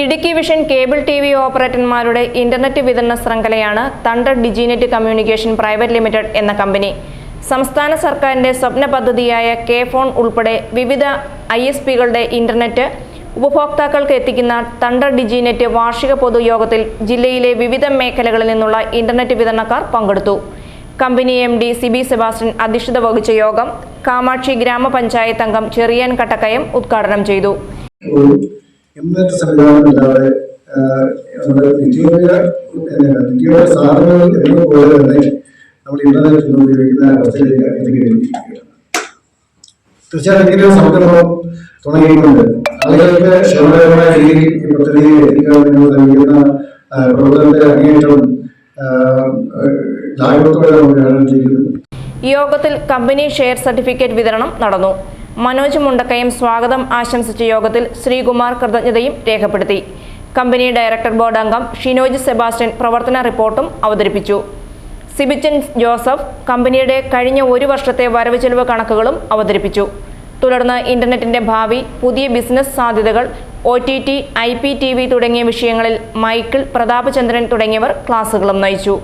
Idukki vision cable TV ഓപ്പറേറ്റർമാരുടെ internet വിതരണ ശൃംഖലയാണ് thunder diginet communication private limited എന്ന കമ്പനി. സംസ്ഥാന സർക്കാരിന്റെ സ്വപ്ന പദ്ധതിയായ കെ-ഫോൺ ഉൾപ്പെടെ വിവിധ ISPകളുടെ ഇന്റർനെറ്റ് ഉപഭോക്താക്കൾക്ക് എത്തിക്കുന്ന തണ്ടർ ഡിജിനെറ്റ് വാർഷിക പൊതുയോഗത്തിൽ ജില്ലയിലെ വിവിധ മേഖലകളിൽ നിന്നുള്ള ഇന്റർനെറ്റ് വിതരണക്കാർ പങ്കെടുത്തു. കമ്പനി MD സിബി സെബാസ്റ്റ്യൻ അധ്യക്ഷത വഹിച്ച യോഗം കാമാക്ഷി ഗ്രാമപഞ്ചായത്ത് അംഗം ചെറിയാൻ കട്ടക്കയം ഉദ്ഘാടനം ചെയ്തു. ഇന്റർനെറ്റ് സംവിധാനമില്ലാതെ നിത്യോപയോഗ സാധനങ്ങൾ എന്നതുപോലെ തന്നെ നമ്മൾ ഇന്റർനെറ്റ് ഉപയോഗിക്കുന്ന അവസ്ഥയിലേക്ക് എത്തിക്കുകയാണ്. തീർച്ചയായും ഇങ്ങനെ സംരംഭം തുടങ്ങിയിട്ടുണ്ട്. ആളുകൾക്ക് ക്ഷമകരമായ രീതിയിൽ ഈ പദ്ധതിയെ എത്തിക്കാൻ നൽകുന്ന പ്രവർത്തനത്തെ അങ്ങേയറ്റം ലാഭത്തോടെ നമ്മൾ ചെയ്യുന്നു. യോഗത്തിൽ കമ്പനി ഷെയർ സർട്ടിഫിക്കറ്റ് വിതരണം നടന്നു. മനോജ് മുണ്ടക്കയം സ്വാഗതം ആശംസിച്ച യോഗത്തിൽ ശ്രീകുമാർ കൃതജ്ഞതയും രേഖപ്പെടുത്തി. കമ്പനി ഡയറക്ടർ ബോർഡ് അംഗം ഷിനോജ് സെബാസ്റ്റ്യൻ പ്രവർത്തന റിപ്പോർട്ടും അവതരിപ്പിച്ചു. സിബിച്ചൻ ജോസഫ് കമ്പനിയുടെ കഴിഞ്ഞ ഒരു വർഷത്തെ വരവ് ചെലവ് കണക്കുകളും അവതരിപ്പിച്ചു. തുടർന്ന് ഇന്റർനെറ്റിന്റെ ഭാവി, പുതിയ ബിസിനസ് സാധ്യതകൾ, OTT, IPTV തുടങ്ങിയ വിഷയങ്ങളിൽ മൈക്കിൾ, പ്രതാപചന്ദ്രൻ തുടങ്ങിയവർ ക്ലാസുകളും നയിച്ചു.